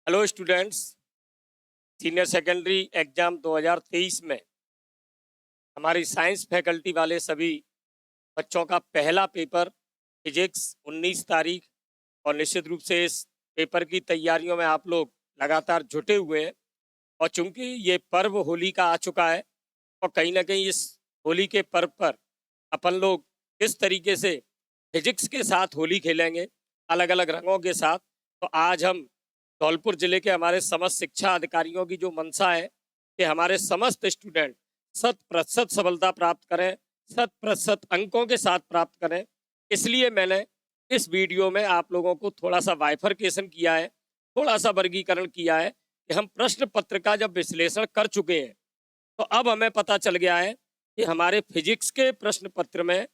Hello students. Senior secondary exam 2023 में हमारी science faculty वाले सभी बच्चों का पहला पेपर फिजिक्स 19 तारीख, और निश्चित रूप से इस पेपर की तैयारियों में आप लोग लगातार जुटे हुए हैं। और चूंकि ये पर्व होली का आ चुका है और कहीं ना कहीं इस होली के पर्व पर अपन लोग किस तरीके से फिजिक्स के साथ होली खेलेंगे, अलग अलग रंगों के साथ, तो आज हम धौलपुर जिले के हमारे समस्त शिक्षा अधिकारियों की जो मंशा है कि हमारे समस्त स्टूडेंट 100% सफलता प्राप्त करें, 100% अंकों के साथ प्राप्त करें। इसलिए मैंने इस वीडियो में आप लोगों को थोड़ा सा बाइफरकेशन किया है, थोड़ा सा वर्गीकरण किया है कि हम प्रश्न पत्र का जब विश्लेषण कर चुके हैं तो अब हमें पता चल गया है कि हमारे फिजिक्स के प्रश्न पत्र में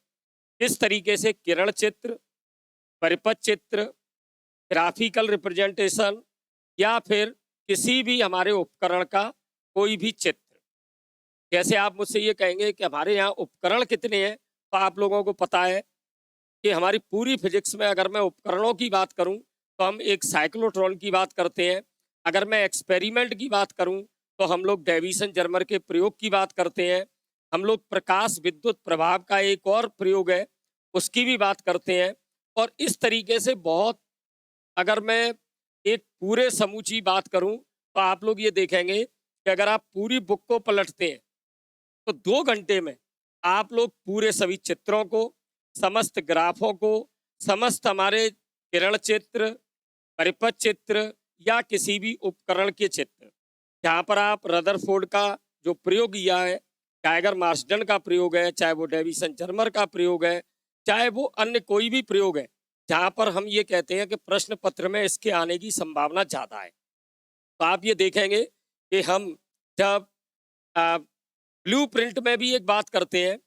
किस तरीके से किरण चित्र, परिपथ चित्र, ग्राफिकल रिप्रेजेंटेशन या फिर किसी भी हमारे उपकरण का कोई भी चित्र। जैसे आप मुझसे ये कहेंगे कि हमारे यहाँ उपकरण कितने हैं, तो आप लोगों को पता है कि हमारी पूरी फिजिक्स में अगर मैं उपकरणों की बात करूं तो हम एक साइक्लोट्रॉन की बात करते हैं। अगर मैं एक्सपेरिमेंट की बात करूं तो हम लोग डेविसन जर्मर के प्रयोग की बात करते हैं। हम लोग प्रकाश विद्युत प्रभाव का एक और प्रयोग है उसकी भी बात करते हैं। और इस तरीके से बहुत, अगर मैं एक पूरे समूची बात करूं तो आप लोग ये देखेंगे कि अगर आप पूरी बुक को पलटते हैं तो 2 घंटे में आप लोग पूरे सभी चित्रों को, समस्त ग्राफों को, समस्त हमारे किरण चित्र, परिपथ चित्र या किसी भी उपकरण के चित्र, जहाँ पर आप रदरफोर्ड का जो प्रयोग किया है, टाइगर मार्सडन का प्रयोग है, चाहे वो डेविसन जर्मर का प्रयोग है, चाहे वो अन्य कोई भी प्रयोग है, जहाँ पर हम ये कहते हैं कि प्रश्न पत्र में इसके आने की संभावना ज़्यादा है। तो आप ये देखेंगे कि हम जब ब्लू प्रिंट में भी एक बात करते हैं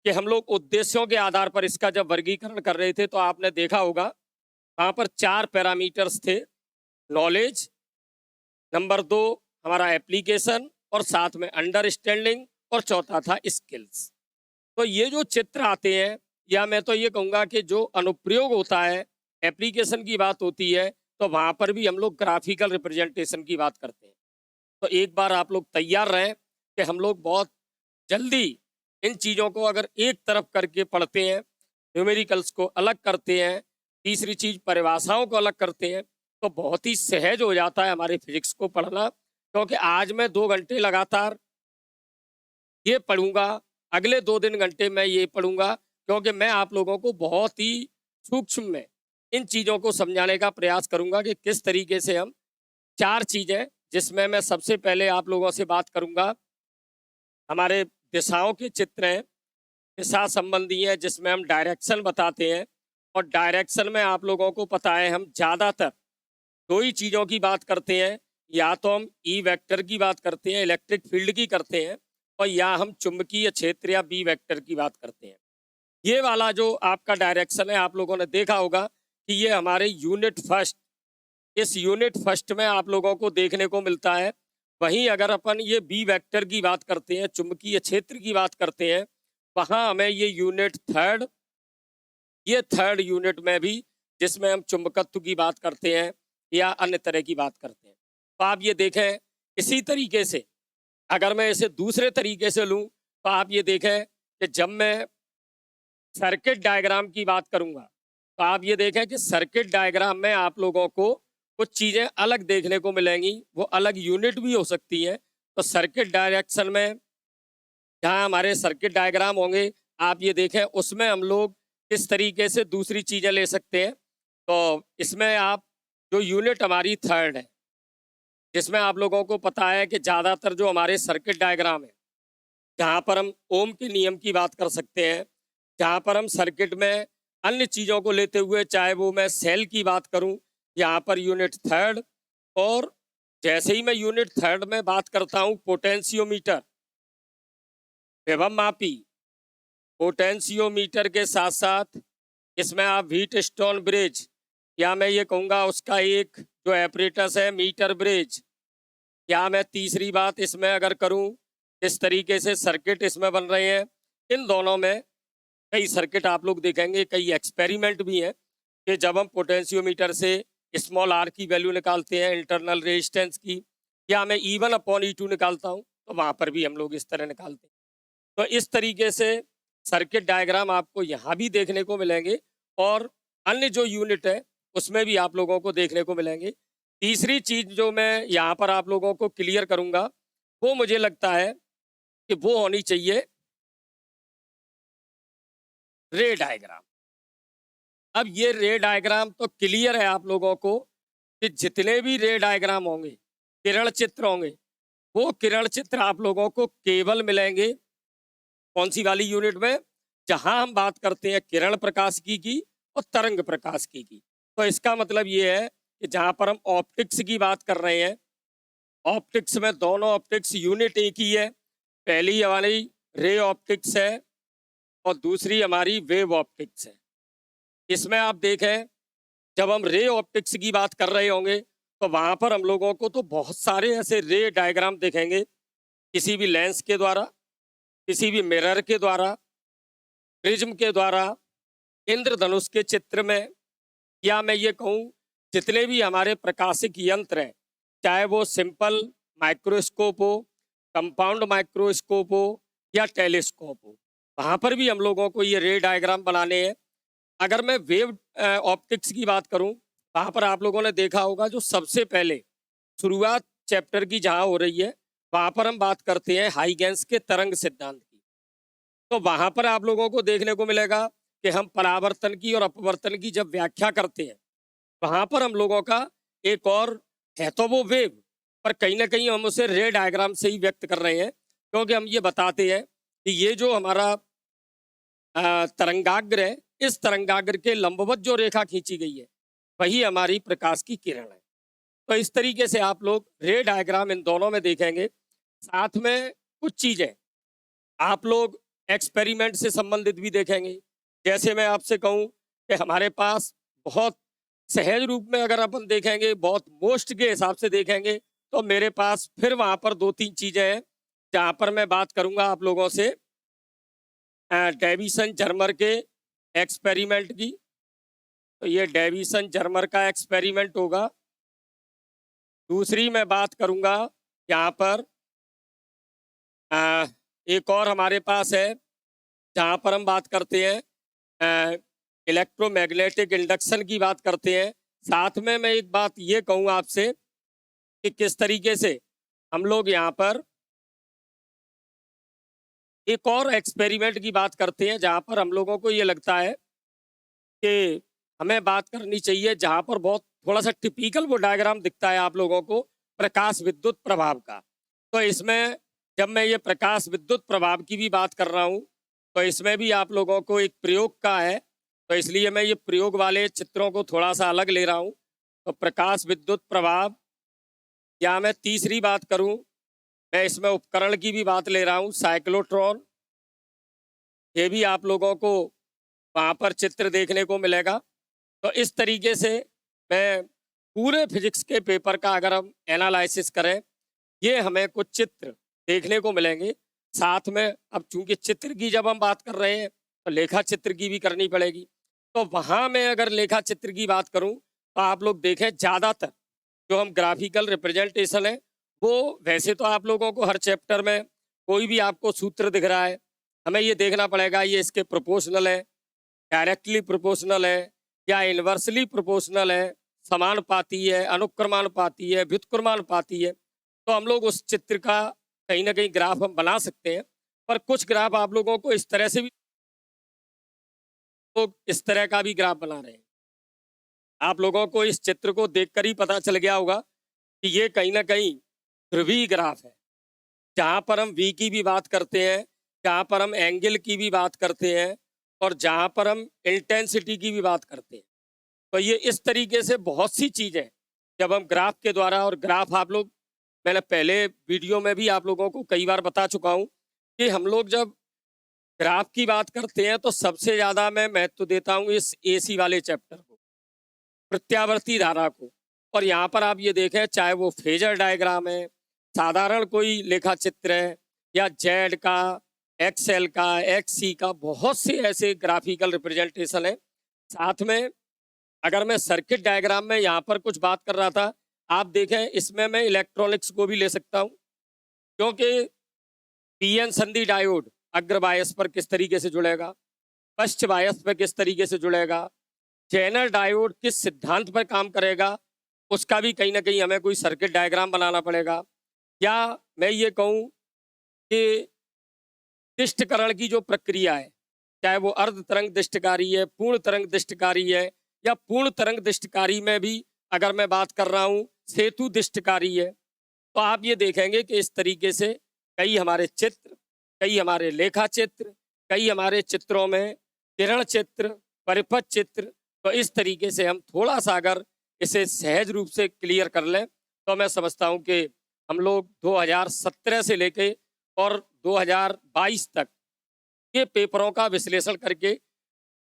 कि हम लोग उद्देश्यों के आधार पर इसका जब वर्गीकरण कर रहे थे तो आपने देखा होगा वहाँ पर 4 पैरामीटर्स थे। नॉलेज, नंबर 2 हमारा एप्लीकेशन, और साथ में अंडरस्टैंडिंग, और चौथा था स्किल्स। तो ये जो चित्र आते हैं, या मैं तो ये कहूँगा कि जो अनुप्रयोग होता है, एप्लीकेशन की बात होती है, तो वहाँ पर भी हम लोग ग्राफिकल रिप्रेजेंटेशन की बात करते हैं। तो एक बार आप लोग तैयार रहें कि हम लोग बहुत जल्दी इन चीज़ों को अगर एक तरफ करके पढ़ते हैं, न्यूमेरिकल्स को अलग करते हैं, तीसरी चीज़ परिभाषाओं को अलग करते हैं, तो बहुत ही सहज हो जाता है हमारे फिजिक्स को पढ़ना। क्योंकि आज मैं 2 घंटे लगातार ये पढ़ूंगा, अगले 2 घंटे मैं ये पढ़ूंगा, क्योंकि मैं आप लोगों को बहुत ही सूक्ष्म में इन चीज़ों को समझाने का प्रयास करूंगा कि किस तरीके से हम 4 चीज़ें, जिसमें मैं सबसे पहले आप लोगों से बात करूंगा हमारे दिशाओं के चित्र हैं, दिशा संबंधी है, जिसमें हम डायरेक्शन बताते हैं। और डायरेक्शन में आप लोगों को पता है हम ज़्यादातर 2 ही चीज़ों की बात करते हैं, या तो हम ई वेक्टर की बात करते हैं, इलेक्ट्रिक फील्ड की करते हैं, और या हम चुंबकीय क्षेत्र या बी वेक्टर की बात करते हैं। ये वाला जो आपका डायरेक्शन है, आप लोगों ने देखा होगा कि ये हमारे यूनिट फर्स्ट, इस यूनिट फर्स्ट में आप लोगों को देखने को मिलता है। वहीं अगर अपन ये बी वेक्टर की बात करते हैं, चुंबकीय क्षेत्र की बात करते हैं, वहाँ हमें ये यूनिट थर्ड, ये थर्ड यूनिट में भी, जिसमें हम चुंबकत्व की बात करते हैं या अन्य तरह की बात करते हैं। तो आप ये देखें, इसी तरीके से अगर मैं इसे दूसरे तरीके से लूँ तो आप ये देखें कि जब मैं सर्किट डायग्राम की बात करूँगा तो आप ये देखें कि सर्किट डायग्राम में आप लोगों को कुछ चीज़ें अलग देखने को मिलेंगी, वो अलग यूनिट भी हो सकती हैं। तो सर्किट डायरेक्शन में जहाँ हमारे सर्किट डायग्राम होंगे, आप ये देखें उसमें हम लोग किस तरीके से दूसरी चीज़ें ले सकते हैं। तो इसमें आप जो यूनिट हमारी थर्ड है, जिसमें आप लोगों को पता है कि ज़्यादातर जो हमारे सर्किट डायग्राम है, जहाँ पर हम ओम के नियम की बात कर सकते हैं, जहाँ पर हम सर्किट में अन्य चीज़ों को लेते हुए, चाहे वो मैं सेल की बात करूँ, यहाँ पर यूनिट थर्ड। और जैसे ही मैं यूनिट थर्ड में बात करता हूँ पोटेंशियोमीटर, विभव मापी, पोटेंशियोमीटर के साथ साथ इसमें आप व्हीट स्टोन ब्रिज, या मैं ये कहूँगा उसका एक जो एपरेटस है मीटर ब्रिज, या मैं तीसरी बात इसमें अगर करूँ इस तरीके से सर्किट इसमें बन रहे हैं। इन दोनों में कई सर्किट आप लोग देखेंगे, कई एक्सपेरिमेंट भी हैं कि जब हम पोटेंशियोमीटर से स्मॉल आर की वैल्यू निकालते हैं, इंटरनल रेजिस्टेंस की, या मैं E1/E2 निकालता हूँ, तो वहाँ पर भी हम लोग इस तरह निकालते हैं। तो इस तरीके से सर्किट डायग्राम आपको यहाँ भी देखने को मिलेंगे और अन्य जो यूनिट है उसमें भी आप लोगों को देखने को मिलेंगे। तीसरी चीज जो मैं यहाँ पर आप लोगों को क्लियर करूंगा, वो मुझे लगता है कि वो होनी चाहिए रे डायग्राम। अब ये रे डायग्राम तो क्लियर है आप लोगों को कि जितने भी रे डायग्राम होंगे, किरण चित्र होंगे, वो किरण चित्र आप लोगों को केवल मिलेंगे कौन सी वाली यूनिट में, जहां हम बात करते हैं किरण प्रकाशिकी की और तरंग प्रकाशिकी की। तो इसका मतलब ये है कि जहां पर हम ऑप्टिक्स की बात कर रहे हैं, ऑप्टिक्स में दोनों ऑप्टिक्स यूनिट एक ही है। पहली हमारी रे ऑप्टिक्स है और दूसरी हमारी वेव ऑप्टिक्स है। इसमें आप देखें, जब हम रे ऑप्टिक्स की बात कर रहे होंगे तो वहां पर हम लोगों को तो बहुत सारे ऐसे रे डायग्राम दिखेंगे, किसी भी लेंस के द्वारा, किसी भी मिरर के द्वारा, प्रिज्म के द्वारा, इंद्रधनुष के चित्र में, या मैं ये कहूँ जितने भी हमारे प्रकाशिक यंत्र हैं, चाहे वो सिंपल माइक्रोस्कोप हो, कंपाउंड माइक्रोस्कोप हो या टेलीस्कोप हो, वहाँ पर भी हम लोगों को ये रे डायग्राम बनाने हैं। अगर मैं वेव ऑप्टिक्स की बात करूं, वहाँ पर आप लोगों ने देखा होगा जो सबसे पहले शुरुआत चैप्टर की जहाँ हो रही है, वहाँ पर हम बात करते हैं हाइगेंस के तरंग सिद्धांत की। तो वहाँ पर आप लोगों को देखने को मिलेगा कि हम परावर्तन की और अपवर्तन की जब व्याख्या करते हैं, वहाँ पर हम लोगों का एक और है तो वो वेव, पर कहीं ना कहीं हम उसे रे डायग्राम से ही व्यक्त कर रहे हैं, क्योंकि हम ये बताते हैं कि ये जो हमारा तरंगाग्र है, इस तरंगाग्र के लंबवत जो रेखा खींची गई है वही हमारी प्रकाश की किरण है। तो इस तरीके से आप लोग रे डायग्राम इन दोनों में देखेंगे। साथ में कुछ चीजें आप लोग एक्सपेरिमेंट से संबंधित भी देखेंगे। जैसे मैं आपसे कहूं कि हमारे पास बहुत सहज रूप में अगर अपन देखेंगे, बहुत मोस्ट के हिसाब से देखेंगे, तो मेरे पास फिर वहां पर 2-3 चीजें हैं जहां पर मैं बात करूंगा आप लोगों से डेविसन जर्मर के एक्सपेरिमेंट की। तो ये डेविसन जर्मर का एक्सपेरिमेंट होगा। दूसरी मैं बात करूंगा यहाँ पर एक और हमारे पास है जहाँ पर हम बात करते हैं इलेक्ट्रोमैग्नेटिक इंडक्शन की बात करते हैं। साथ में मैं एक बात ये कहूँ आपसे कि किस तरीके से हम लोग यहाँ पर एक और एक्सपेरिमेंट की बात करते हैं जहाँ पर हम लोगों को ये लगता है कि हमें बात करनी चाहिए, जहाँ पर बहुत थोड़ा सा टिपिकल वो डायग्राम दिखता है आप लोगों को प्रकाश विद्युत प्रभाव का। तो इसमें जब मैं ये प्रकाश विद्युत प्रभाव की भी बात कर रहा हूँ, तो इसमें भी आप लोगों को एक प्रयोग का है, तो इसलिए मैं ये प्रयोग वाले चित्रों को थोड़ा सा अलग ले रहा हूँ। तो प्रकाश विद्युत प्रभाव, या मैं तीसरी बात करूँ, मैं इसमें उपकरण की भी बात ले रहा हूँ, साइक्लोट्रॉन। ये भी आप लोगों को वहाँ पर चित्र देखने को मिलेगा। तो इस तरीके से मैं पूरे फिजिक्स के पेपर का अगर हम एनालिसिस करें, ये हमें कुछ चित्र देखने को मिलेंगे। साथ में अब चूंकि चित्र की जब हम बात कर रहे हैं तो लेखा चित्र की भी करनी पड़ेगी। तो वहाँ मैं अगर लेखा चित्र की बात करूँ तो आप लोग देखें, ज़्यादातर जो हम ग्राफिकल रिप्रेजेंटेशन है वो, वैसे तो आप लोगों को हर चैप्टर में कोई भी आपको सूत्र दिख रहा है, हमें ये देखना पड़ेगा ये इसके प्रोपोर्शनल है, डायरेक्टली प्रोपोर्शनल है या इन्वर्सली प्रोपोर्शनल है, समानुपाती है, अनुक्रमानुपाती है, व्युत्क्रमानुपाती है। तो हम लोग उस चित्र का कहीं ना कहीं ग्राफ हम बना सकते हैं। पर कुछ ग्राफ आप लोगों को इस तरह से भी, लोग इस तरह का भी ग्राफ बना रहे हैं। आप लोगों को इस चित्र को देखकर ही पता चल गया होगा कि ये कहीं ना कहीं ध्रुवीय ग्राफ है, जहाँ पर हम वी की भी बात करते हैं, जहाँ पर हम एंगल की भी बात करते हैं और जहाँ पर हम इंटेंसिटी की भी बात करते हैं। तो ये इस तरीके से बहुत सी चीज़ें जब हम ग्राफ के द्वारा, और ग्राफ आप लोग, मैंने पहले वीडियो में भी आप लोगों को कई बार बता चुका हूँ कि हम लोग जब ग्राफ की बात करते हैं तो सबसे ज़्यादा मैं महत्व देता हूँ इस एसी वाले चैप्टर को, प्रत्यावर्ती धारा को। और यहाँ पर आप ये देखें, चाहे वो फेजर डायग्राम है, साधारण कोई लेखा चित्र है, या जेड का, एक्सएल का, एक्सी का, बहुत से ऐसे ग्राफिकल रिप्रेजेंटेशन है। साथ में अगर मैं सर्किट डायग्राम में यहाँ पर कुछ बात कर रहा था, आप देखें इसमें मैं इलेक्ट्रॉनिक्स को भी ले सकता हूँ, क्योंकि पीएन संधि डायोड अग्र बायस पर किस तरीके से जुड़ेगा, पश्च बायस पर किस तरीके से जुड़ेगा, चैनल डायोड किस सिद्धांत पर काम करेगा, उसका भी कहीं ना कहीं हमें कोई सर्किट डायग्राम बनाना पड़ेगा। या मैं ये कहूँ कि दिष्टकरण की जो प्रक्रिया है, चाहे वो अर्ध तरंग दिष्टकारी है, पूर्ण तरंग दिष्टकारी है, या पूर्ण तरंग दिष्टकारी में भी अगर मैं बात कर रहा हूँ सेतु दिष्टकारी है, तो आप ये देखेंगे कि इस तरीके से कई हमारे चित्र, कई हमारे लेखा चित्र, कई हमारे चित्रों में किरण चित्र, परिपथ चित्र, तो इस तरीके से हम थोड़ा सा अगर इसे सहज रूप से क्लियर कर लें तो मैं समझता हूँ कि हम लोग 2017 से लेके और 2022 तक के पेपरों का विश्लेषण करके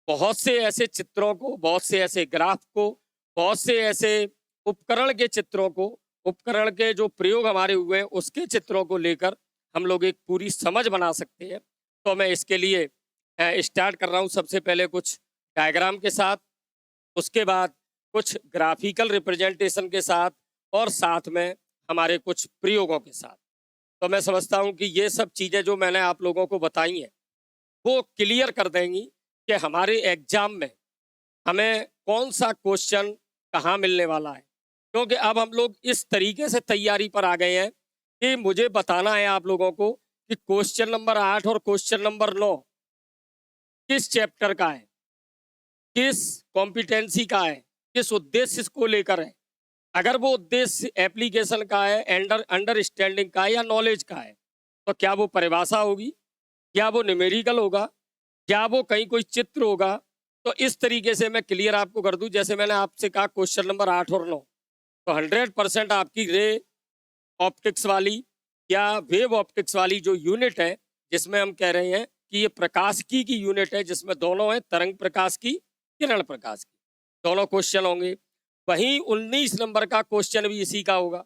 बहुत से ऐसे चित्रों को, बहुत से ऐसे ग्राफ को, बहुत से ऐसे उपकरण के चित्रों को, उपकरण के जो प्रयोग हमारे हुए हैं उसके चित्रों को लेकर हम लोग एक पूरी समझ बना सकते हैं। तो मैं इसके लिए स्टार्ट कर रहा हूँ सबसे पहले कुछ डायग्राम के साथ, उसके बाद कुछ ग्राफिकल रिप्रेजेंटेशन के साथ, और साथ में हमारे कुछ प्रयोगों के साथ। तो मैं समझता हूँ कि ये सब चीज़ें जो मैंने आप लोगों को बताई हैं वो क्लियर कर देंगी कि हमारे एग्जाम में हमें कौन सा क्वेश्चन कहाँ मिलने वाला है। क्योंकि अब हम लोग इस तरीके से तैयारी पर आ गए हैं कि मुझे बताना है आप लोगों को कि क्वेश्चन नंबर 8 और क्वेश्चन नंबर 9 किस चैप्टर का है, किस कॉम्पिटेंसी का है, किस उद्देश्य को लेकर है। अगर वो उद्देश्य एप्लीकेशन का है, अंडरस्टैंडिंग का है, या नॉलेज का है, तो क्या वो परिभाषा होगी, क्या वो न्यूमेरिकल होगा, क्या वो कहीं कोई चित्र होगा। तो इस तरीके से मैं क्लियर आपको कर दूं, जैसे मैंने आपसे कहा क्वेश्चन नंबर 8 और 9, तो 100% आपकी रे ऑप्टिक्स वाली या वेव ऑप्टिक्स वाली जो यूनिट है, जिसमें हम कह रहे हैं कि ये प्रकाशिकी की यूनिट है, जिसमें दोनों है, तरंग प्रकाश की, किरण प्रकाश की, दोनों क्वेश्चन होंगे। वहीं 19 नंबर का क्वेश्चन भी इसी का होगा।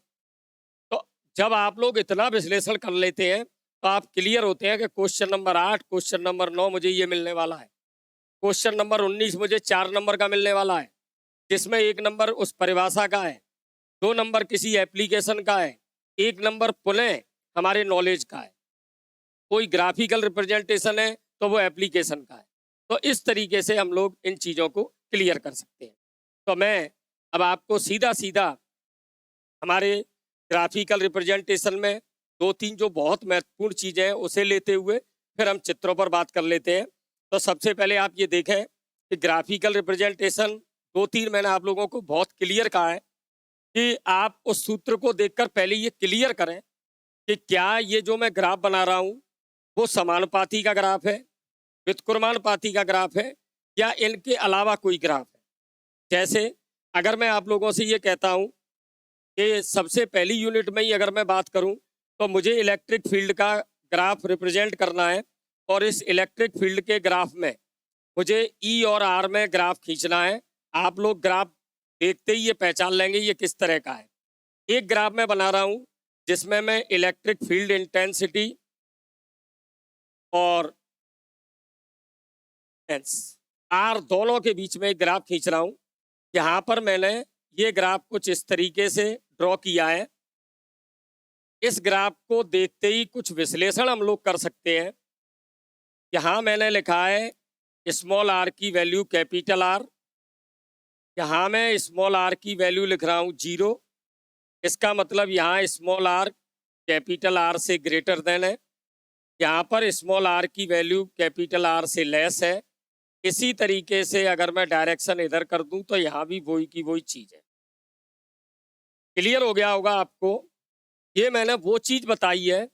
तो जब आप लोग इतना विश्लेषण कर लेते हैं तो आप क्लियर होते हैं कि क्वेश्चन नंबर 8, क्वेश्चन नंबर 9 मुझे ये मिलने वाला है, क्वेश्चन नंबर 19 मुझे 4 नंबर का मिलने वाला है, जिसमें 1 नंबर उस परिभाषा का है, 2 नंबर किसी एप्लीकेशन का है, 1 नंबर पुनः हमारे नॉलेज का है, कोई ग्राफिकल रिप्रेजेंटेशन है तो वो एप्लीकेशन का है। तो इस तरीके से हम लोग इन चीज़ों को क्लियर कर सकते हैं। तो मैं अब आपको सीधा सीधा हमारे ग्राफिकल रिप्रेजेंटेशन में 2-3 जो बहुत महत्वपूर्ण चीज़ें हैं उसे लेते हुए फिर हम चित्रों पर बात कर लेते हैं। तो सबसे पहले आप ये देखें कि ग्राफिकल रिप्रेजेंटेशन 2-3 मैंने आप लोगों को बहुत क्लियर कहा है कि आप उस सूत्र को देखकर पहले ये क्लियर करें कि क्या ये जो मैं ग्राफ बना रहा हूँ वो समानुपाती का ग्राफ है, व्युत्क्रमानुपाती का ग्राफ है, या इनके अलावा कोई ग्राफ है। जैसे अगर मैं आप लोगों से ये कहता हूँ कि सबसे पहली यूनिट में ही अगर मैं बात करूं तो मुझे इलेक्ट्रिक फील्ड का ग्राफ रिप्रेजेंट करना है, और इस इलेक्ट्रिक फील्ड के ग्राफ में मुझे ई और आर में ग्राफ खींचना है। आप लोग ग्राफ देखते ही ये पहचान लेंगे ये किस तरह का है। एक ग्राफ मैं बना रहा हूं जिसमें मैं इलेक्ट्रिक फील्ड इंटेंसिटी और आर दोनों के बीच में एक ग्राफ खींच रहा हूं। यहाँ पर मैंने ये ग्राफ कुछ इस तरीके से ड्रॉ किया है। इस ग्राफ को देखते ही कुछ विश्लेषण हम लोग कर सकते हैं। यहाँ मैंने लिखा है स्मॉल आर की वैल्यू कैपिटल आर, यहाँ मैं स्मॉल आर की वैल्यू लिख रहा हूँ 0। इसका मतलब यहाँ स्मॉल आर कैपिटल आर से ग्रेटर देन है, यहाँ पर स्मॉल आर की वैल्यू कैपिटल आर से लेस है। इसी तरीके से अगर मैं डायरेक्शन इधर कर दूं तो यहाँ भी वही की वही चीज़ है। क्लियर हो गया होगा आपको। ये मैंने वो चीज़ बताई है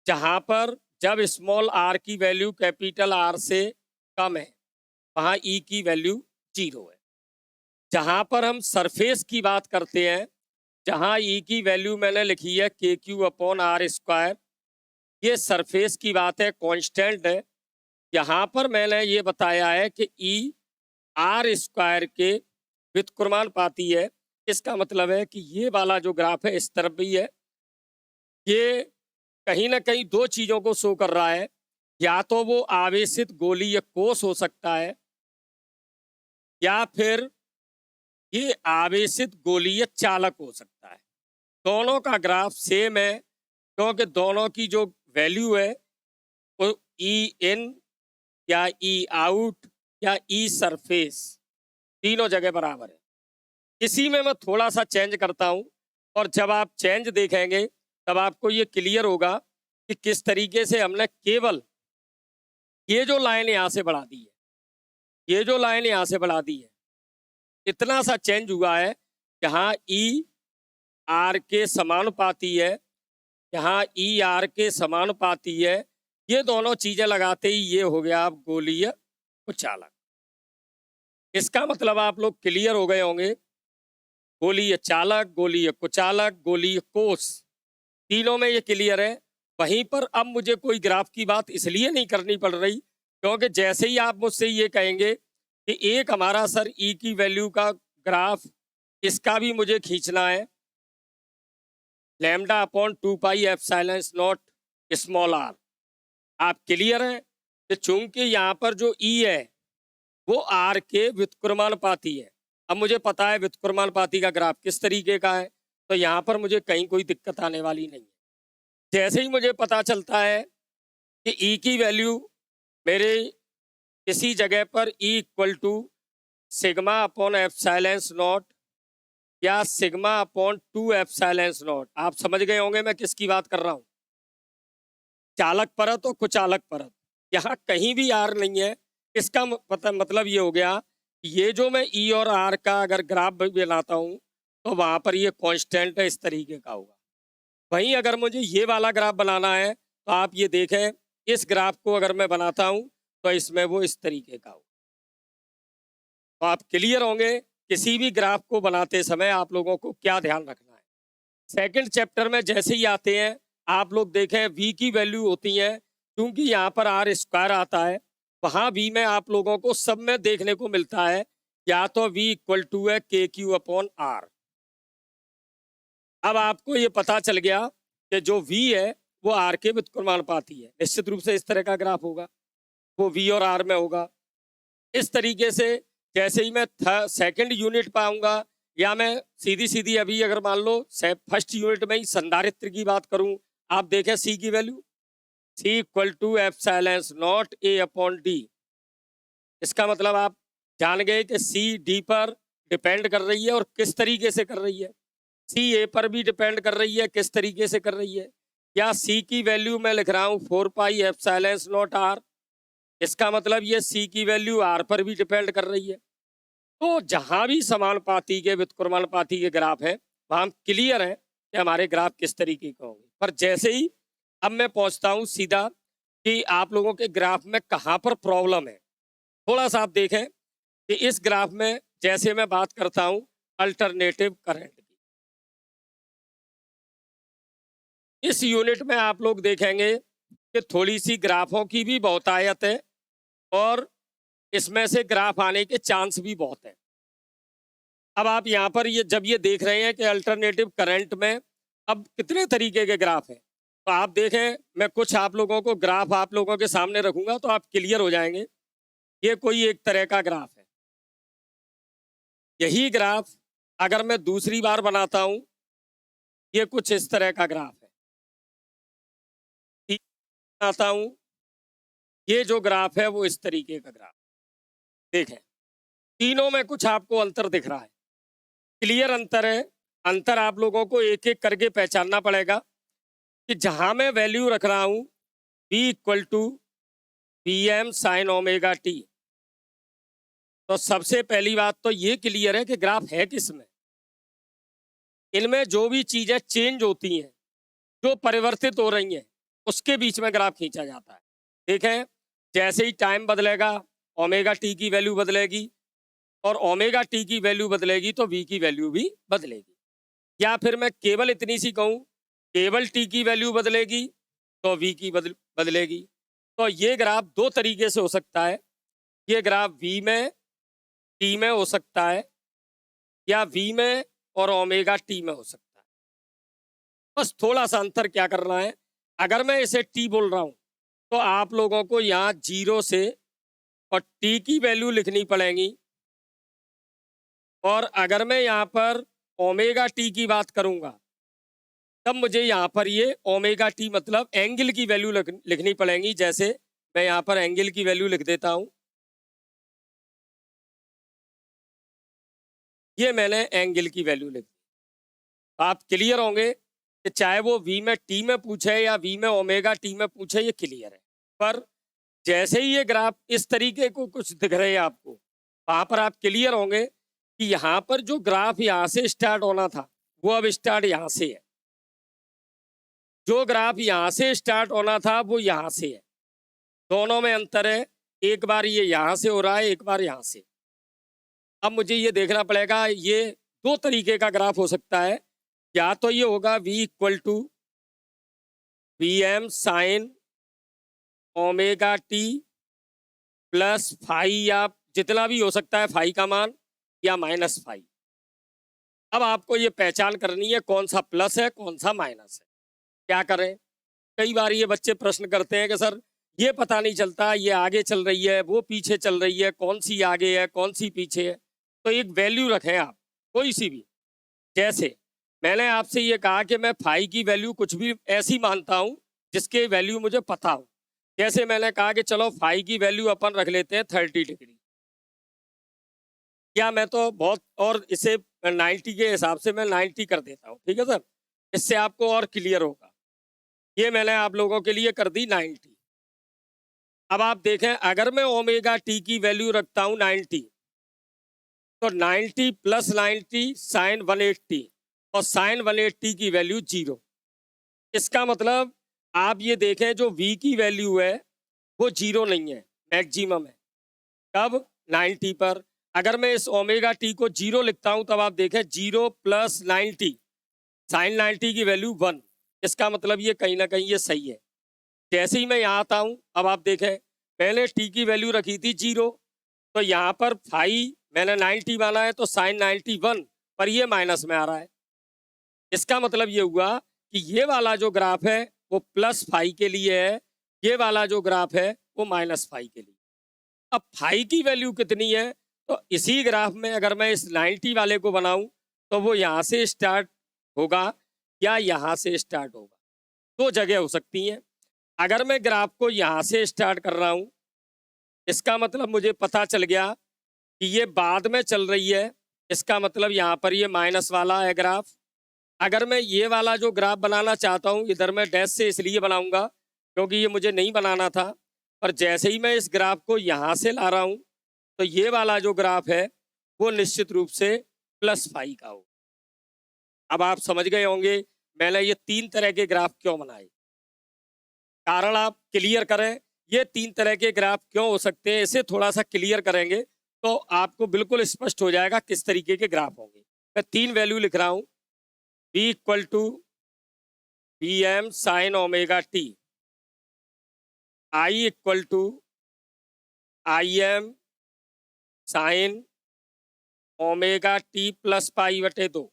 जहाँ पर जब स्मॉल आर की वैल्यू कैपिटल आर से कम है वहाँ ई की वैल्यू 0 है। जहाँ पर हम सरफेस की बात करते हैं, जहाँ ई की वैल्यू मैंने लिखी है के क्यू अपॉन आर स्क्वायर, ये सरफेस की बात है, कांस्टेंट है। यहाँ पर मैंने ये बताया है कि ई आर स्क्वायर के व्युत्क्रमानुपाती है। इसका मतलब है कि ये वाला जो ग्राफ है इस तरफ भी है, ये कहीं ना कहीं दो चीज़ों को शो कर रहा है। या तो वो आवेशित गोलीय कोष हो सकता है, या फिर ये आवेशित गोलीय चालक हो सकता है। दोनों का ग्राफ सेम है क्योंकि दोनों की जो वैल्यू है वो ई इन या ई आउट या ई सरफेस तीनों जगह बराबर है। इसी में मैं थोड़ा सा चेंज करता हूं और जब आप चेंज देखेंगे तब आपको ये क्लियर होगा कि किस तरीके से हमने केवल ये जो लाइन यहाँ से बढ़ा दी है, ये जो लाइन यहाँ से बढ़ा दी है, इतना सा चेंज हुआ है। यहाँ ई आर के समानुपाती है, यहाँ ई आर के समानुपाती है। ये दोनों चीजें लगाते ही ये हो गया आप गोलीय कुचालक। इसका मतलब आप लोग क्लियर हो गए होंगे। गोलीय चालक, गोलीय कुचालक, गोलीय कोष, तीनों में ये क्लियर है। वहीं पर अब मुझे कोई ग्राफ की बात इसलिए नहीं करनी पड़ रही क्योंकि जैसे ही आप मुझसे ये कहेंगे कि एक हमारा सर ई की वैल्यू का ग्राफ, इसका भी मुझे खींचना है, lambda upon 2 pi epsilon naught small R. आप क्लियर है कि चूंकि यहाँ पर जो ई है वो आर के व्युत्क्रमानुपाती है। अब मुझे पता है व्युत्क्रमानुपाती का ग्राफ किस तरीके का है, तो यहाँ पर मुझे कहीं कोई दिक्कत आने वाली नहीं है। जैसे ही मुझे पता चलता है कि ई की वैल्यू मेरे किसी जगह पर E equal to sigma upon epsilon naught या सिग्मा अपॉन 2 एप्सिलॉन नॉट, आप समझ गए होंगे मैं किसकी बात कर रहा हूँ, चालक परत और कुचालक परत। यहाँ कहीं भी आर नहीं है। इसका मतलब ये हो गया, ये जो मैं ई और आर का अगर ग्राफ बनाता हूँ तो वहां पर ये कांस्टेंट है, इस तरीके का होगा। वहीं अगर मुझे ये वाला ग्राफ बनाना है तो आप ये देखें, इस ग्राफ को अगर मैं बनाता हूँ तो इसमें वो इस तरीके का होगा। तो आप क्लियर होंगे किसी भी ग्राफ को बनाते समय आप लोगों को क्या ध्यान रखना है। सेकंड चैप्टर में जैसे ही आते हैं आप लोग देखें v की वैल्यू होती है, क्योंकि यहाँ पर आर स्क्वायर आता है, वहां v में आप लोगों को सब में देखने को मिलता है या तो v इक्वल टू है के क्यू अपॉन आर। अब आपको ये पता चल गया कि जो v है वो r के व्युत्क्रमानुपाती है। निश्चित रूप से इस तरह का ग्राफ होगा, वो v और r में होगा। इस तरीके से जैसे ही मैं सेकंड यूनिट पाऊंगा या मैं सीधी सीधी अभी अगर मान लो फर्स्ट यूनिट में ही संधारित्र की बात करूं, आप देखें c की value c equal to epsilon naught a upon D. इसका मतलब आप जान गए कि c d पर डिपेंड कर रही है और किस तरीके से कर रही है। c a पर भी डिपेंड कर रही है, किस तरीके से कर रही है। या c की वैल्यू मैं लिख रहा हूँ 4 पाई एप्सिलॉन नॉट r, इसका मतलब ये c की वैल्यू r पर भी डिपेंड कर रही है। तो जहां भी समानुपाती के व्युत्क्रमानुपाती के ग्राफ है वहां हम क्लियर है कि हमारे ग्राफ किस तरीके के होंगे। पर जैसे ही अब मैं पहुंचता हूं सीधा कि आप लोगों के ग्राफ में कहां पर प्रॉब्लम है, थोड़ा सा आप देखें कि इस ग्राफ में जैसे मैं बात करता हूं अल्टरनेटिव करंट की, इस यूनिट में आप लोग देखेंगे कि थोड़ी सी ग्राफों की भी बहुतायत है और इसमें से ग्राफ आने के चांस भी बहुत है। अब आप यहाँ पर ये जब ये देख रहे हैं कि अल्टरनेटिव करंट में अब कितने तरीके के ग्राफ हैं, तो आप देखें मैं कुछ आप लोगों को ग्राफ आप लोगों के सामने रखूंगा तो आप क्लियर हो जाएंगे। ये कोई एक तरह का ग्राफ है। यही ग्राफ अगर मैं दूसरी बार बनाता हूं, ये कुछ इस तरह का ग्राफ है। बनाता हूं, ये जो ग्राफ है वो इस तरीके का ग्राफ। देखें तीनों में कुछ आपको अंतर दिख रहा है, क्लियर अंतर है। अंतर आप लोगों को एक एक करके पहचानना पड़ेगा कि जहां मैं वैल्यू रख रहा हूं v equal to V M sine omega T, तो सबसे पहली बात तो ये क्लियर है कि ग्राफ है किसमें। इनमें जो भी चीजें चेंज होती हैं, जो परिवर्तित हो रही हैं, उसके बीच में ग्राफ खींचा जाता है। देखें जैसे ही टाइम बदलेगा ओमेगा टी की वैल्यू बदलेगी और ओमेगा टी की वैल्यू बदलेगी तो वी की वैल्यू भी बदलेगी। या फिर मैं केवल इतनी सी कहूँ केवल टी की वैल्यू बदलेगी तो वी की बदलेगी। तो ये ग्राफ दो तरीके से हो सकता है। ये ग्राफ वी में टी में हो सकता है या वी में और ओमेगा टी में हो सकता है। बस थोड़ा सा अंतर क्या करना है, अगर मैं इसे टी बोल रहा हूँ तो आप लोगों को यहाँ 0 से और टी की वैल्यू लिखनी पड़ेगी और अगर मैं यहाँ पर ओमेगा टी की बात करूंगा तब मुझे यहाँ पर ये ओमेगा टी मतलब एंगल की वैल्यू लिखनी पड़ेगी। जैसे मैं यहाँ पर एंगल की वैल्यू लिख देता हूँ, ये मैंने एंगल की वैल्यू लिख दी। आप क्लियर होंगे कि चाहे वो वी में टी में पूछे या वी में ओमेगा टी में पूछे, ये क्लियर है। पर जैसे ही ये ग्राफ इस तरीके को कुछ दिख रहे हैं आपको, वहां पर आप क्लियर होंगे कि यहाँ पर जो ग्राफ यहाँ से स्टार्ट होना था वो अब स्टार्ट यहाँ से है, जो ग्राफ यहाँ से स्टार्ट होना था वो यहाँ से है। दोनों में अंतर है, एक बार ये यहाँ से हो रहा है, एक बार यहाँ से। अब मुझे ये देखना पड़ेगा, ये दो तरीके का ग्राफ हो सकता है। या तो ये होगा v equal to V M sine omega T plus phi, या जितना भी हो सकता है फाई का मान, या माइनस फाई। अब आपको ये पहचान करनी है कौन सा प्लस है कौन सा माइनस है। क्या करें, कई बार ये बच्चे प्रश्न करते हैं कि सर ये पता नहीं चलता, ये आगे चल रही है वो पीछे चल रही है, कौन सी आगे है कौन सी पीछे है। तो एक वैल्यू रखें आप कोई सी भी। जैसे मैंने आपसे ये कहा कि मैं फाई की वैल्यू कुछ भी ऐसी मानता हूँ जिसके वैल्यू मुझे पता हो। जैसे मैंने कहा कि चलो फाई की वैल्यू अपन रख लेते हैं 30 डिग्री, या मैं तो बहुत, और इसे 90 के हिसाब से मैं 90 कर देता हूँ, ठीक है सर, इससे आपको और क्लियर होगा। ये मैंने आप लोगों के लिए कर दी 90। अब आप देखें, अगर मैं ओमेगा टी की वैल्यू रखता हूँ 90, तो 90 प्लस 90 साइन 180, और साइन 180 की वैल्यू 0। इसका मतलब आप ये देखें जो v की वैल्यू है वो 0 नहीं है, मैक्सिमम है। कब? 90 पर। अगर मैं इस ओमेगा टी को 0 लिखता हूं तब आप देखें 0 प्लस 90 साइन 90 की वैल्यू 1। इसका मतलब ये कहीं ना कहीं ये सही है। जैसे ही मैं यहाँ आता हूँ, अब आप देखें मैंने टी की वैल्यू रखी थी 0, तो यहाँ पर फाई मैंने 90 माना है तो साइन 90 1, पर ये माइनस में आ रहा है। इसका मतलब ये हुआ कि ये वाला जो ग्राफ है वो प्लस फाई के लिए है, ये वाला जो ग्राफ है वो माइनस फाई के लिए। अब फाई की वैल्यू कितनी है, तो इसी ग्राफ में अगर मैं इस 90 वाले को बनाऊं तो वो यहाँ से स्टार्ट होगा या यहाँ से स्टार्ट होगा। दो जगह हो सकती हैं। अगर मैं ग्राफ को यहाँ से स्टार्ट कर रहा हूँ, इसका मतलब मुझे पता चल गया कि ये बाद में चल रही है, इसका मतलब यहाँ पर ये माइनस वाला है ग्राफ। अगर मैं ये वाला जो ग्राफ बनाना चाहता हूँ, इधर मैं डैश से इसलिए बनाऊंगा क्योंकि ये मुझे नहीं बनाना था, पर जैसे ही मैं इस ग्राफ को यहाँ से ला रहा हूँ तो ये वाला जो ग्राफ है वो निश्चित रूप से प्लस फाई का हो। अब आप समझ गए होंगे मैंने ये 3 तरह के ग्राफ क्यों बनाए। कारण आप क्लियर करें, ये 3 तरह के ग्राफ क्यों हो सकते हैं, इसे थोड़ा सा क्लियर करेंगे तो आपको बिल्कुल स्पष्ट हो जाएगा किस तरीके के ग्राफ होंगे। मैं 3 वैल्यू लिख रहा हूँ, v equal to V M sine omega T, I equal to I M sine omega T plus pi बटे 2।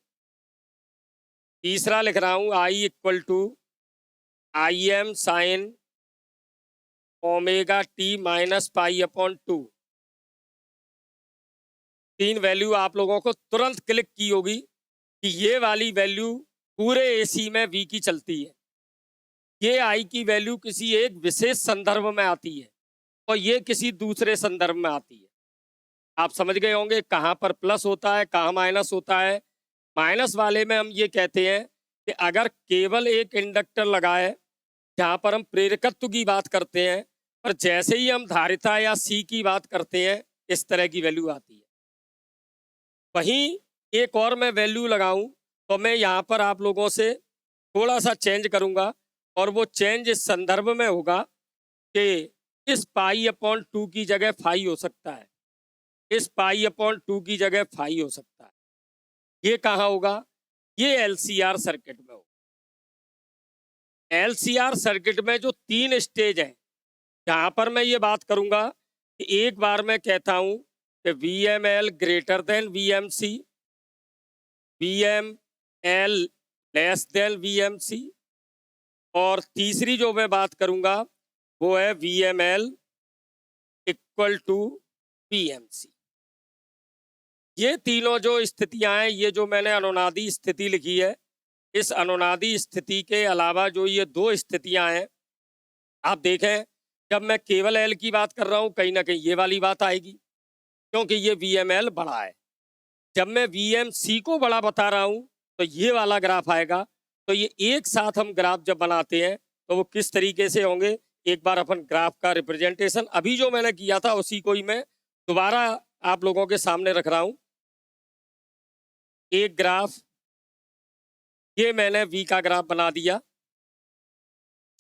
तीसरा लिख रहा हूँ I equal to I M sine omega T minus pi upon 2। 3 value आप लोगों को तुरंत क्लिक की होगी कि ये वाली वैल्यू पूरे एसी में वी की चलती है, ये आई की वैल्यू किसी एक विशेष संदर्भ में आती है और ये किसी दूसरे संदर्भ में आती है। आप समझ गए होंगे कहाँ पर प्लस होता है कहाँ माइनस होता है। माइनस वाले में हम ये कहते हैं कि अगर केवल एक इंडक्टर लगा है, जहाँ पर हम प्रेरकत्व की बात करते हैं, पर जैसे ही हम धारिता या सी की बात करते हैं इस तरह की वैल्यू आती है। वहीं एक और मैं वैल्यू लगाऊं तो मैं यहाँ पर आप लोगों से थोड़ा सा चेंज करूँगा, और वो चेंज इस संदर्भ में होगा कि इस पाई अपॉन 2 की जगह फाई हो सकता है, इस पाई अपॉन 2 की जगह फाई हो सकता है। ये कहाँ होगा? ये एलसीआर सर्किट में होगा। एलसीआर सर्किट में जो 3 स्टेज हैं, जहाँ पर मैं ये बात करूँगा कि एक बार मैं कहता हूँ कि V M L greater than V M C, V M L less than V M C, और तीसरी जो मैं बात करूँगा वो है V M L equal to V M C. ये तीनों जो स्थितियां हैं, ये जो मैंने अनुनादी स्थिति लिखी है, इस अनुनादी स्थिति के अलावा जो ये दो स्थितियां हैं, आप देखें जब मैं केवल एल की बात कर रहा हूं कहीं ना कहीं ये वाली बात आएगी, क्योंकि ये VML बड़ा है। जब मैं VMC को बड़ा बता रहा हूं तो ये वाला ग्राफ आएगा। तो ये एक साथ हम ग्राफ जब बनाते हैं तो वो किस तरीके से होंगे, एक बार अपन ग्राफ का रिप्रेजेंटेशन अभी जो मैंने किया था उसी को ही मैं दोबारा आप लोगों के सामने रख रहा हूं। एक ग्राफ, ये मैंने V का ग्राफ बना दिया,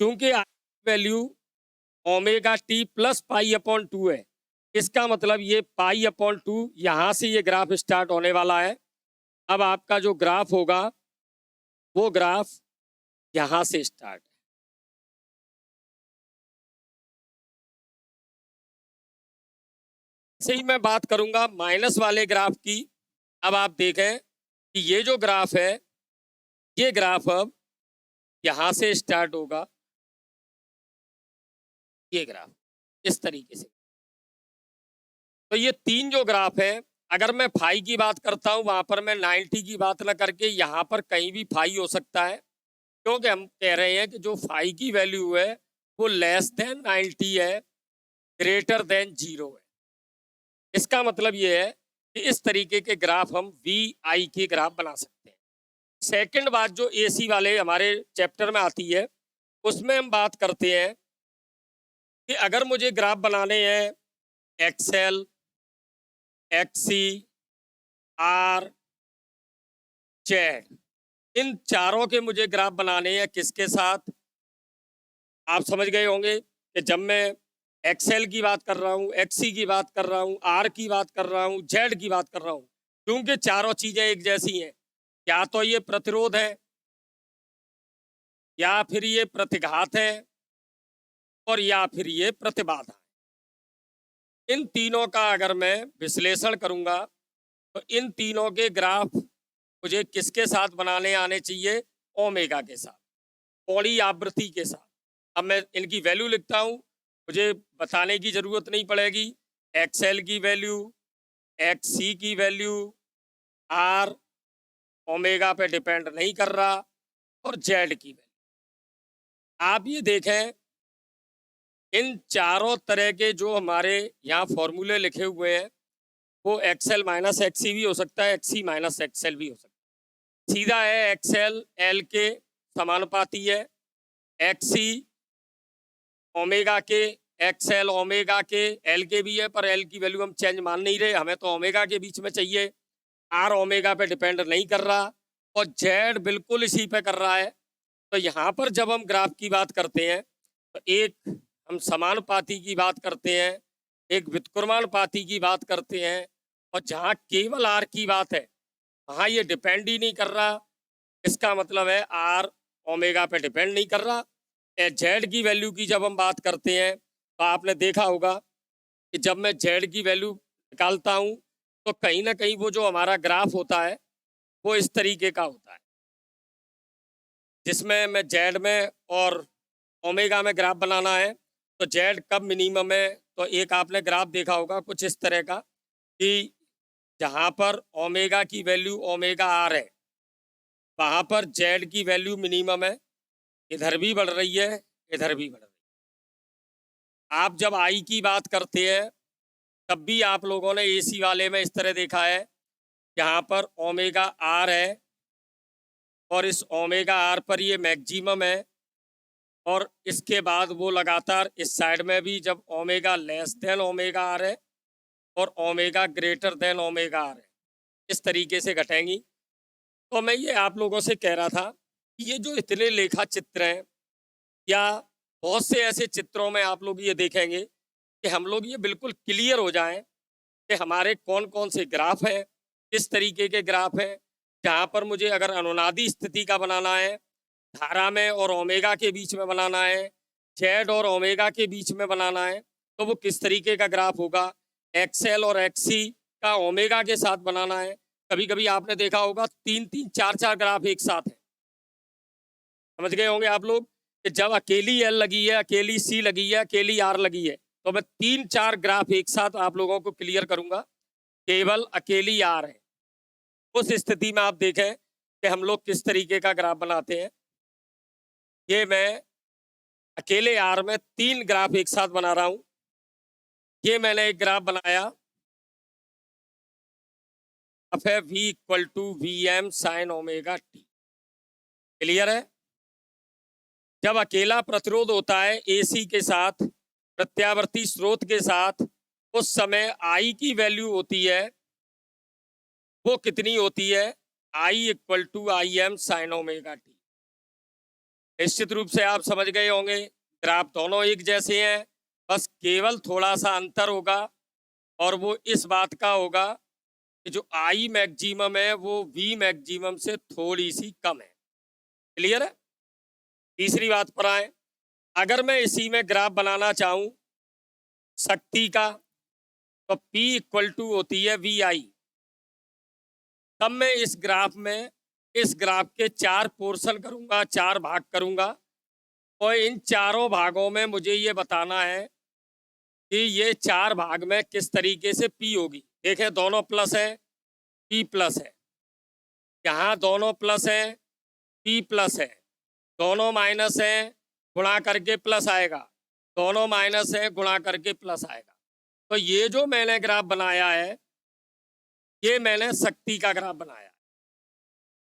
क्योंकि वैल्यू ओमेगा टी प्लस पाई अपॉन 2 है। इसका मतलब ये पाई अपॉन 2 यहां से ये ग्राफ स्टार्ट होने वाला है। अब आपका जो ग्राफ होगा वो ग्राफ यहां से स्टार्ट है। से ही मैं बात करूंगा माइनस वाले ग्राफ की। अब आप देखें कि ये जो ग्राफ है, ये ग्राफ अब यहां से स्टार्ट होगा, ये ग्राफ इस तरीके से। तो ये तीन जो ग्राफ है, अगर मैं फाई की बात करता हूं वहां पर मैं 90 की बात ना करके यहां पर कहीं भी फाई हो सकता है, क्योंकि हम कह रहे हैं कि जो फाई की वैल्यू है वो लेस देन 90 है, ग्रेटर देन 0 है। इसका मतलब ये है कि इस तरीके के ग्राफ हम VI के ग्राफ बना सकते हैं। सेकंड बात जो AC वाले हमारे चैप्टर में आती है, उसमें हम बात करते हैं कि अगर मुझे ग्राफ बनाने हैं XL, XC, R, Z, इन चारों के मुझे ग्राफ बनाने हैं किसके साथ, आप समझ गए होंगे कि जब मैं XL की बात कर रहा हूँ, XC की बात कर रहा हूँ, R की बात कर रहा हूँ, Z की बात कर रहा हूँ, क्योंकि चारों चीजें एक जैसी हैं। या तो ये प्रतिरोध है, या फिर ये प्रतिघात है, और या फिर ये प्रतिबाधा है। इन तीनों का अगर मैं विश्लेषण करूंगा तो इन तीनों के ग्राफ मुझे किसके साथ बनाने आने चाहिए, ओमेगा के साथ, पौड़ी आवृत्ति के साथ। अब मैं इनकी वैल्यू लिखता हूं, मुझे बताने की जरूरत नहीं पड़ेगी। XL की वैल्यू, XC की वैल्यू, R ओमेगा पे डिपेंड नहीं कर रहा, और Z की वैल्यू। आप ये देखें इन चारों तरह के जो हमारे यहाँ फॉर्मूले लिखे हुए हैं वो XL माइनस XC भी हो सकता है, XC माइनस XL भी हो सकता है। सीधा है XL L के समानुपाती है, XC ओमेगा के, XL ओमेगा के, L के भी है, पर L की वैल्यू हम चेंज मान नहीं रहे, हमें तो ओमेगा के बीच में चाहिए। R ओमेगा पे डिपेंड नहीं कर रहा, और Z बिल्कुल इसी पे कर रहा है। तो यहाँ पर जब हम ग्राफ की बात करते हैं तो एक हम समानुपाती की बात करते हैं, एक व्युत्क्रमानुपाती की बात करते हैं, और जहाँ केवल R की बात है वहाँ ये डिपेंड ही नहीं कर रहा। इसका मतलब है R ओमेगा पे डिपेंड नहीं कर रहा। Z की वैल्यू की जब हम बात करते हैं तो आपने देखा होगा कि जब मैं Z की वैल्यू निकालता हूँ तो कहीं ना कहीं वो जो हमारा ग्राफ होता है वो इस तरीके का होता है, जिसमें मैं Z में और ओमेगा में ग्राफ बनाना है। तो Z कब मिनिमम है, तो एक आपने ग्राफ देखा होगा कुछ इस तरह का कि जहाँ पर ओमेगा की वैल्यू ओमेगा R है वहाँ पर Z की वैल्यू मिनिमम है, इधर भी बढ़ रही है, इधर भी बढ़ रही है। आप जब I की बात करते हैं तब भी आप लोगों ने AC वाले में इस तरह देखा है, यहाँ पर ओमेगा R है और इस ओमेगा R पर ये मैक्सिमम है, और इसके बाद वो लगातार इस साइड में भी जब omega less than omega R है और omega greater than omega R है, इस तरीके से घटेंगी। तो मैं ये आप लोगों से कह रहा था कि ये जो इतने लेखा चित्र हैं, या बहुत से ऐसे चित्रों में आप लोग ये देखेंगे कि हम लोग ये बिल्कुल क्लियर हो जाएं कि हमारे कौन कौन से ग्राफ हैं, किस तरीके के ग्राफ हैं। जहाँ पर मुझे अगर अनुनादी स्थिति का बनाना है, धारा में और ओमेगा के बीच में बनाना है, Z और ओमेगा के बीच में बनाना है, तो वो किस तरीके का ग्राफ होगा। XL और XC का ओमेगा के साथ बनाना है, कभी कभी आपने देखा होगा 3-3, 4-4 ग्राफ एक साथ है। समझ गए होंगे आप लोग कि जब अकेली L लगी है, अकेली C लगी है, अकेली R लगी है, तो मैं 3-4 ग्राफ एक साथ आप लोगों को क्लियर करूंगा केवल अकेली आर है, उस स्थिति में आप देखें कि हम लोग किस तरीके का ग्राफ बनाते हैं। ये मैं अकेले आर में 3 ग्राफ एक साथ बना रहा हूं। ये मैंने एक ग्राफ बनाया, अब है v equal to V M sine omega T. Clear है? जब अकेला प्रतिरोध होता है एसी के साथ, प्रत्यावर्ती स्रोत के साथ, उस समय आई की वैल्यू होती है, वो कितनी होती है? I equal to I M sine omega T. निश्चित रूप से आप समझ गए होंगे, ग्राफ दोनों एक जैसे हैं, बस केवल थोड़ा सा अंतर होगा, और वो इस बात का होगा कि जो आई मैक्सिमम है वो वी मैक्सिमम से थोड़ी सी कम है। क्लियर है? तीसरी बात पर आए, अगर मैं इसी में ग्राफ बनाना चाहूं शक्ति का, तो P इक्वल टू होती है वी आई। तब मैं इस ग्राफ में, इस ग्राफ के 4 पोर्शन करूंगा, 4 भाग करूंगा, और इन चारों भागों में मुझे ये बताना है कि ये 4 भाग में किस तरीके से P होगी। देखें, दोनों प्लस है, P प्लस है, यहाँ दोनों प्लस है, P प्लस है, दोनों माइनस है, गुणा करके प्लस आएगा, दोनों माइनस है, गुणा करके प्लस आएगा। तो ये जो मैंने ग्राफ बनाया है, ये मैंने शक्ति का ग्राफ बनाया है।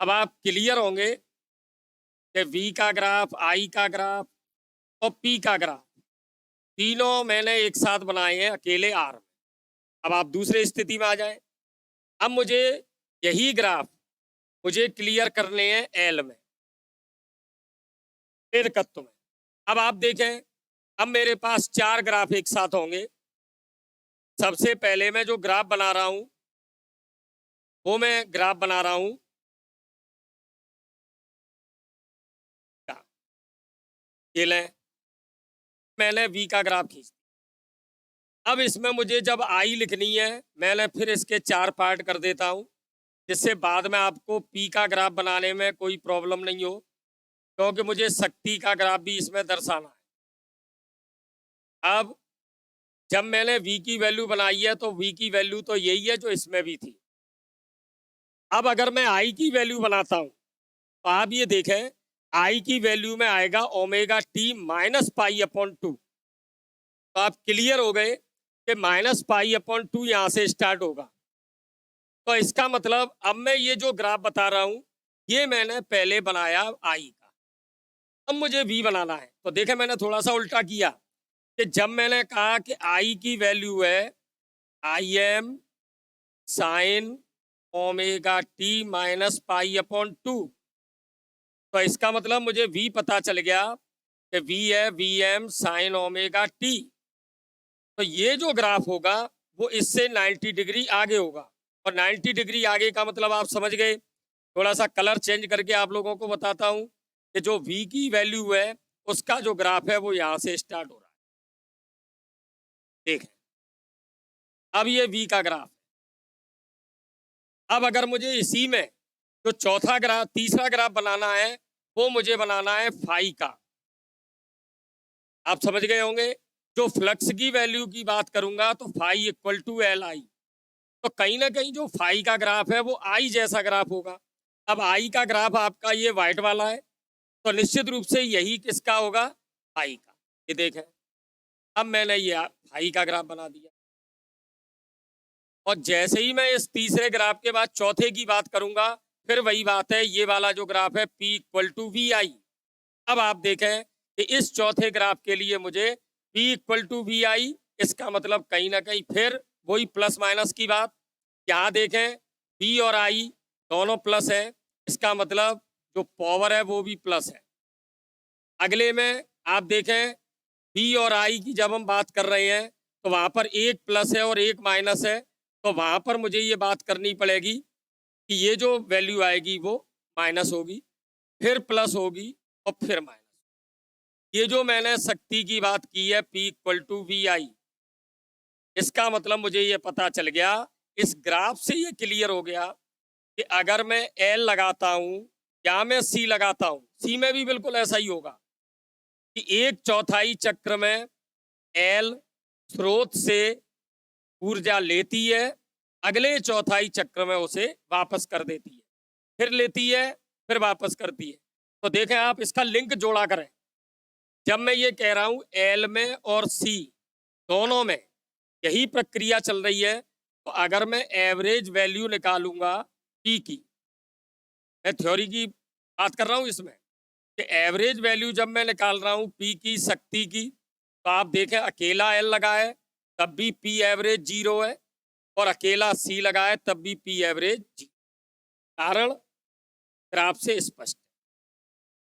अब आप क्लियर होंगे कि V का ग्राफ, I का ग्राफ और P का ग्राफ तीनों मैंने एक साथ बनाए हैं अकेले R में। अब आप दूसरे स्थिति में आ जाएं। अब मुझे यही ग्राफ मुझे क्लियर करने हैं L में, तत्व में। अब आप देखें, अब मेरे पास 4 ग्राफ एक साथ होंगे। सबसे पहले मैं जो ग्राफ बना रहा हूं, वो मैं ग्राफ बना रहा हूं ये लें, मैंने V का ग्राफ खींच। अब इसमें मुझे जब I लिखनी है, मैंने फिर इसके 4 पार्ट कर देता हूं, जिससे बाद में आपको P का ग्राफ बनाने में कोई प्रॉब्लम नहीं हो, क्योंकि मुझे शक्ति का ग्राफ भी इसमें दर्शाना है। अब जब मैंने V की वैल्यू बनाई है, तो V की वैल्यू तो यही है जो इसमें भी थी। अब अगर मैं I की वैल्यू बनाता हूं, तो आप ये देखें, I की वैल्यू में आएगा omega T minus pi upon 2। तो आप क्लियर हो गए कि माइनस पाई अपॉन 2 यहाँ से स्टार्ट होगा। तो इसका मतलब अब मैं ये जो ग्राफ बता रहा हूं, ये मैंने पहले बनाया I का, अब मुझे V बनाना है। तो देखें, मैंने थोड़ा सा उल्टा किया कि जब मैंने कहा कि I की वैल्यू है आई M sine omega T minus pi upon 2, तो इसका मतलब मुझे V पता चल गया कि V है V M sine omega T. तो ये जो ग्राफ होगा वो इससे 90 डिग्री आगे होगा, और 90 डिग्री आगे का मतलब आप समझ गए। थोड़ा सा कलर चेंज करके आप लोगों को बताता हूं कि जो V की वैल्यू है उसका जो ग्राफ है वो यहां से स्टार्ट हो रहा है। देखें, अब ये V का ग्राफ है। अब अगर मुझे इसी में जो चौथा ग्राफ, तीसरा ग्राफ बनाना है, वो मुझे बनाना है फाई का। आप समझ गए होंगे, जो फ्लक्स की वैल्यू की बात करूंगा तो phi equal to L I. तो कहीं ना कहीं जो फाई का ग्राफ है वो आई जैसा ग्राफ होगा। अब आई का ग्राफ आपका ये व्हाइट वाला है, तो निश्चित रूप से यही किसका होगा? फाई का। ये देखें, अब मैंने ये फाई का ग्राफ बना दिया, और जैसे ही मैं इस तीसरे ग्राफ के बाद चौथे की बात करूंगा, फिर वही बात है, ये वाला जो ग्राफ है P इक्वल टू वी आई। अब आप देखें कि इस चौथे ग्राफ के लिए मुझे P इक्वल टू वी आई, इसका मतलब कहीं ना कहीं फिर वही प्लस माइनस की बात। यहाँ देखें, P और I दोनों प्लस है, इसका मतलब जो पावर है वो भी प्लस है। अगले में आप देखें, P और I की जब हम बात कर रहे हैं, तो वहाँ पर एक प्लस है और एक माइनस है, तो वहाँ पर मुझे ये बात करनी पड़ेगी कि ये जो वैल्यू आएगी वो माइनस होगी, फिर प्लस होगी और फिर माइनस। ये जो मैंने शक्ति की बात की है P इक्वल टू वी आई, इसका मतलब मुझे ये पता चल गया, इस ग्राफ से ये क्लियर हो गया कि अगर मैं L लगाता हूँ या मैं C लगाता हूँ, C में भी बिल्कुल ऐसा ही होगा कि 1/4 चक्र में L स्रोत से ऊर्जा लेती है अगले चौथाई चक्र में उसे वापस कर देती है, फिर लेती है, फिर वापस करती है। तो देखें आप, इसका लिंक जोड़ा करें। जब मैं ये कह रहा हूं एल में और सी दोनों में यही प्रक्रिया चल रही है, तो अगर मैं एवरेज वैल्यू निकालूंगा पी की, मैं थ्योरी की बात कर रहा हूं इसमें, कि एवरेज वैल्यू जब मैं निकाल रहा हूं पी की, शक्ति की, तो आप देखें अकेला एल लगा है तब भी पी एवरेज 0 है, और अकेला सी लगा है तब भी पी एवरेज 0। कारण ग्राफ से स्पष्ट है।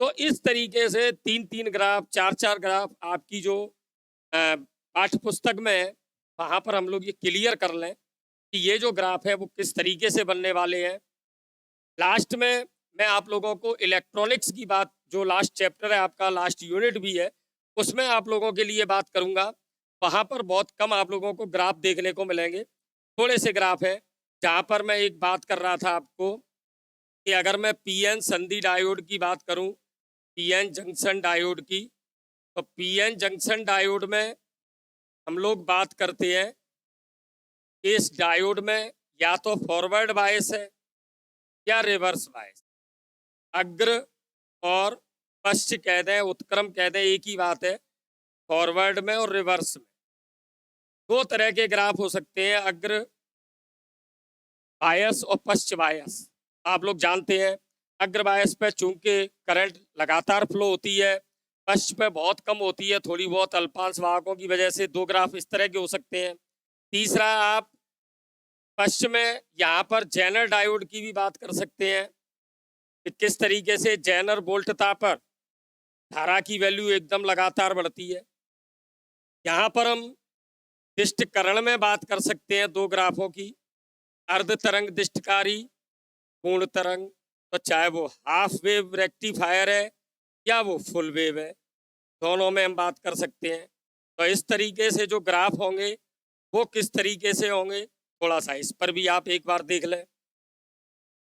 तो इस तरीके से 3-3 ग्राफ, 4-4 ग्राफ आपकी जो पाठ्य पुस्तक में है, वहां पर हम लोग ये क्लियर कर लें कि ये जो ग्राफ है वो किस तरीके से बनने वाले हैं। लास्ट में मैं आप लोगों को इलेक्ट्रॉनिक्स की बात, जो लास्ट चैप्टर है आपका, लास्ट यूनिट भी है, उसमें आप लोगों के लिए बात करूंगा। वहां पर बहुत कम आप लोगों को ग्राफ देखने को मिलेंगे, थोड़े से ग्राफ हैं। जहां पर मैं एक बात कर रहा था आपको कि अगर मैं पीएन संधि डायोड की बात करूं, पीएन जंक्शन डायोड की, तो पीएन जंक्शन डायोड में हम लोग बात करते हैं कि इस डायोड में या तो फॉरवर्ड बायस है या रिवर्स बायस। अग्र और पश्च कह दें, उत्क्रम कह दें, एक ही बात है। फॉरवर्ड में और रिवर्स में दो तरह के ग्राफ हो सकते हैं, अग्र बायस और पश्च बायस। आप लोग जानते हैं अग्र बायस पे चूंकि करंट लगातार फ्लो होती है, पश्च पे बहुत कम होती है, थोड़ी बहुत अल्पांश वाहकों की वजह से दो ग्राफ इस तरह के हो सकते हैं। तीसरा, आप पश्च में यहाँ पर जेनर डायोड की भी बात कर सकते हैं कि किस तरीके से जेनर वोल्टता पर धारा की वैल्यू एकदम लगातार बढ़ती है। यहाँ पर हम दिष्टकरण में बात कर सकते हैं दो ग्राफों की, अर्ध तरंग दिष्टकारी, पूर्ण तरंग। तो चाहे वो हाफ वेव रेक्टिफायर है या वो फुल वेव है, दोनों में हम बात कर सकते हैं। तो इस तरीके से जो ग्राफ होंगे वो किस तरीके से होंगे, थोड़ा सा इस पर भी आप एक बार देख लें।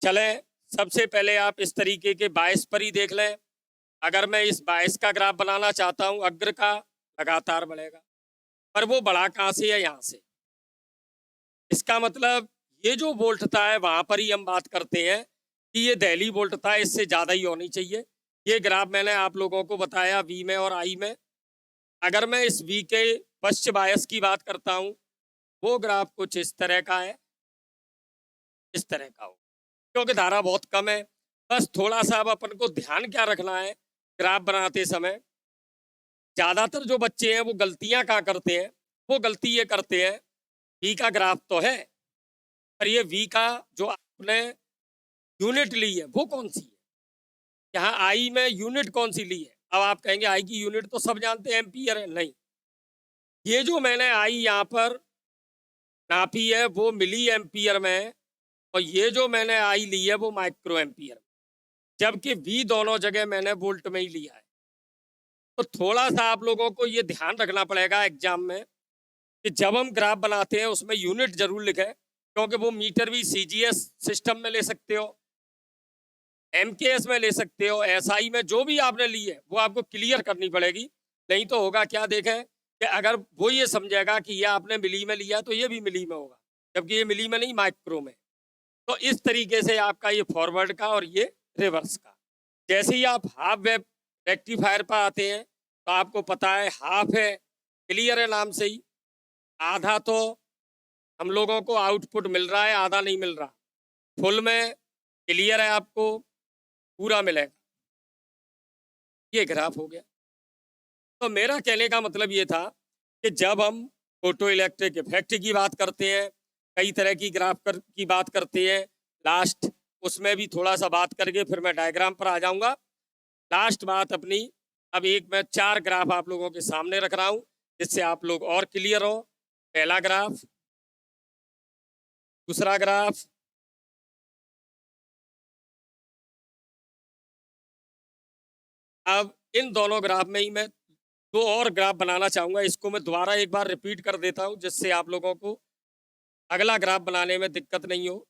चलें, सबसे पहले आप इस तरीके के बायस पर ही देख लें। अगर मैं इस बायस का ग्राफ बनाना चाहता हूं, अग्र का लगातार बढ़ेगा, पर वो बढ़ा कहाँ से है, यहाँ से। इसका मतलब ये जो वोल्टता है वहां पर ही हम बात करते हैं कि ये दहली वोल्टता है, इससे ज्यादा ही होनी चाहिए। ये ग्राफ मैंने आप लोगों को बताया वी में और आई में। अगर मैं इस वी के पश्च बायस की बात करता हूं, वो ग्राफ कुछ इस तरह का है, इस तरह का हो, क्योंकि धारा बहुत कम है। बस थोड़ा सा अब अपन को ध्यान क्या रखना है ग्राफ बनाते समय, ज्यादातर जो बच्चे हैं वो गलतियां क्या करते हैं, वो गलती ये करते हैं, वी का ग्राफ तो है, पर ये वी का जो आपने यूनिट ली है वो कौन सी है, यहाँ आई में यूनिट कौन सी ली है। अब आप कहेंगे आई की यूनिट तो सब जानते हैं एम्पियर है, नहीं, ये जो मैंने आई यहाँ पर नापी है वो मिली एम्पियर में है, और ये जो मैंने आई ली है वो माइक्रो एम्पियर में, जबकि वी दोनों जगह मैंने वोल्ट में ही लिया है। तो थोड़ा सा आप लोगों को ये ध्यान रखना पड़ेगा एग्जाम में कि जब हम ग्राफ बनाते हैं उसमें यूनिट जरूर लिखें, क्योंकि वो मीटर भी सीजीएस सिस्टम में ले सकते हो, एमकेएस में ले सकते हो, एसआई में, जो भी आपने ली है वो आपको क्लियर करनी पड़ेगी। नहीं तो होगा क्या, देखें कि अगर वो ये समझेगा कि ये आपने मिली में लिया तो ये भी मिली में होगा, जबकि ये मिली में नहीं, माइक्रो में। तो इस तरीके से आपका ये फॉरवर्ड का और ये रिवर्स का। जैसे ही आप हाफ वेव रेक्टिफायर पर आते हैं तो आपको पता है हाफ है, क्लियर है नाम से ही। आधा तो हम लोगों को आउटपुट मिल रहा है, आधा नहीं मिल रहा। फुल में क्लियर है, आपको पूरा मिलेगा। ये ग्राफ हो गया। तो मेरा कहने का मतलब ये था कि जब हम फोटो इलेक्ट्रिक इफेक्ट की बात करते हैं, कई तरह की की बात करते हैं, लास्ट उसमें भी थोड़ा सा बात करके फिर मैं डायग्राम पर आ जाऊंगा। लास्ट बात अपनी, अब एक मैं 4 ग्राफ आप लोगों के सामने रख रहा हूं जिससे आप लोग और क्लियर हो। पहला ग्राफ, दूसरा ग्राफ, अब इन दोनों ग्राफ में ही मैं दो और ग्राफ बनाना चाहूंगा। इसको मैं दोबारा एक बार रिपीट कर देता हूं जिससे आप लोगों को अगला ग्राफ बनाने में दिक्कत नहीं हो।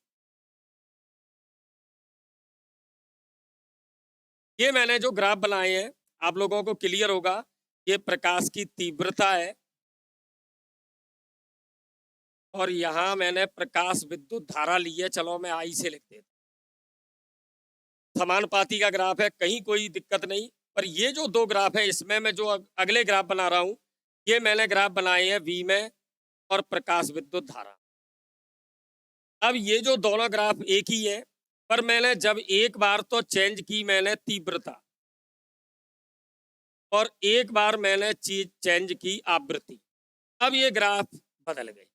ये मैंने जो ग्राफ बनाए हैं आप लोगों को क्लियर होगा, ये प्रकाश की तीव्रता है, और यहाँ मैंने प्रकाश विद्युत धारा ली है, चलो मैं आई से लिख देता। समानुपाती का ग्राफ है, कहीं कोई दिक्कत नहीं। पर ये जो दो ग्राफ है, इसमें मैं जो अगले ग्राफ बना रहा हूँ, ये मैंने ग्राफ बनाए हैं वी में और प्रकाश विद्युत धारा। अब ये जो दोनों ग्राफ एक ही है, पर मैंने जब एक बार तो चेंज की मैंने तीव्रता और एक बार मैंने चीज चेंज की आवृत्ति। अब ये ग्राफ बदल गए।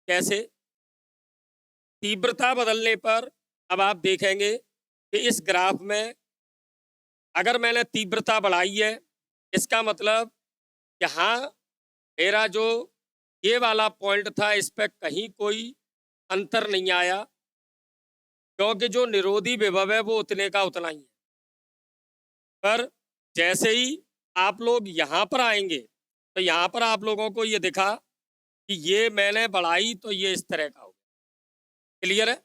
कैसे? तीव्रता बदलने पर अब आप देखेंगे कि इस ग्राफ में अगर मैंने तीव्रता बढ़ाई है, इसका मतलब यहाँ मेरा जो ये वाला पॉइंट था, इस पर कहीं कोई अंतर नहीं आया, क्योंकि जो निरोधी विभव है वो उतने का उतना ही है। पर जैसे ही आप लोग यहाँ पर आएंगे तो यहाँ पर आप लोगों को ये दिखा कि ये मैंने बढ़ाई तो ये इस तरह का हो गया। क्लियर है?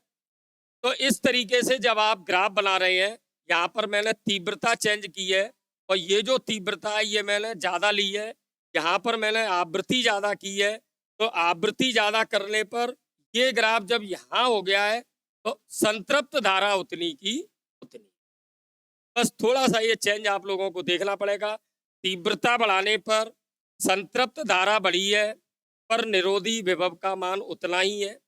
तो इस तरीके से जब आप ग्राफ बना रहे हैं, यहाँ पर मैंने तीव्रता चेंज की है और ये जो तीव्रता है ये मैंने ज़्यादा ली है, यहाँ पर मैंने आवृत्ति ज़्यादा की है। तो आवृत्ति ज़्यादा करने पर ये ग्राफ जब यहाँ हो गया है तो संतृप्त धारा उतनी की उतनी। बस थोड़ा सा ये चेंज आप लोगों को देखना पड़ेगा। तीव्रता बढ़ाने पर संतृप्त धारा बढ़ी है, पर निरोधी विभव का मान उतना ही है।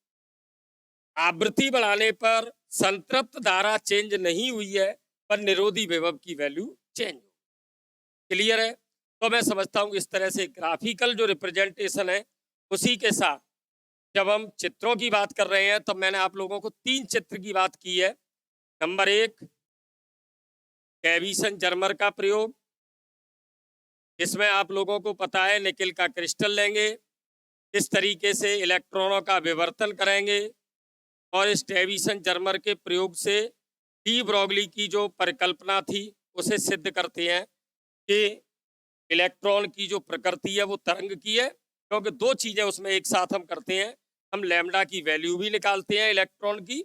आवृत्ति बढ़ाने पर संतृप्त धारा चेंज नहीं हुई है, पर निरोधी विभव की वैल्यू चेंज हो। क्लियर है? तो मैं समझता हूँ इस तरह से ग्राफिकल जो रिप्रेजेंटेशन है, उसी के साथ जब हम चित्रों की बात कर रहे हैं तो मैंने आप लोगों को 3 चित्र की बात की है। नंबर 1 डेविसन जर्मर का प्रयोग, इसमें आप लोगों को पता है निकेल का क्रिस्टल लेंगे, इस तरीके से इलेक्ट्रॉनों का विवर्तन करेंगे और इस डेविसन जर्मर के प्रयोग से डी ब्रोगली की जो परिकल्पना थी उसे सिद्ध करते हैं कि इलेक्ट्रॉन की जो प्रकृति है वो तरंग की है, क्योंकि 2 चीज़ें उसमें एक साथ हम करते हैं। हम लैम्डा की वैल्यू भी निकालते हैं इलेक्ट्रॉन की,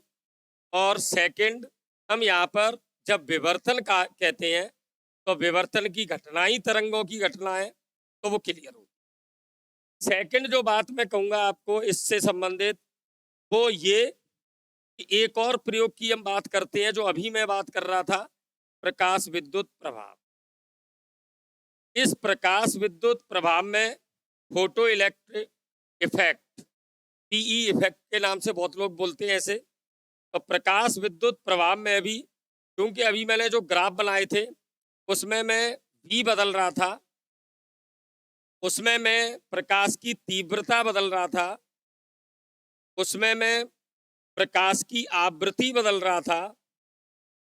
और सेकंड हम यहाँ पर जब विवर्तन का कहते हैं तो विवर्तन की घटना ही तरंगों की घटना है, तो वो क्लियर हो। सेकंड जो बात मैं कहूँगा आपको इससे संबंधित, वो ये कि एक और प्रयोग की हम बात करते हैं जो अभी मैं बात कर रहा था, प्रकाश विद्युत प्रभाव। इस प्रकाश विद्युत प्रभाव में photo electric effect, PE effect के नाम से बहुत लोग बोलते हैं ऐसे। तो प्रकाश विद्युत प्रभाव में भी, क्योंकि अभी मैंने जो ग्राफ बनाए थे उसमें मैं भी बदल रहा था, उसमें मैं प्रकाश की तीव्रता बदल रहा था, उसमें मैं प्रकाश की आवृत्ति बदल रहा था।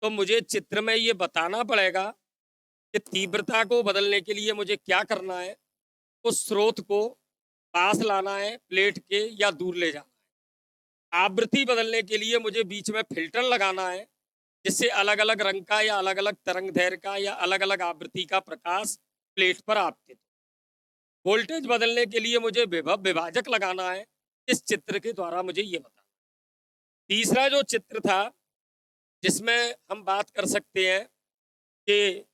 तो मुझे चित्र में ये बताना पड़ेगा कि तीव्रता को बदलने के लिए मुझे क्या करना है। उस स्रोत को पास लाना है प्लेट के या दूर ले जाना है। आवृत्ति बदलने के लिए मुझे बीच में फिल्टर लगाना है, जिससे अलग अलग रंग का या अलग अलग तरंग दैर्घ्य का या अलग अलग आवृत्ति का प्रकाश प्लेट पर आपतित। वोल्टेज बदलने के लिए मुझे विभव विभाजक लगाना है। इस चित्र के द्वारा मुझे ये बताना। तीसरा जो चित्र था जिसमें हम बात कर सकते हैं कि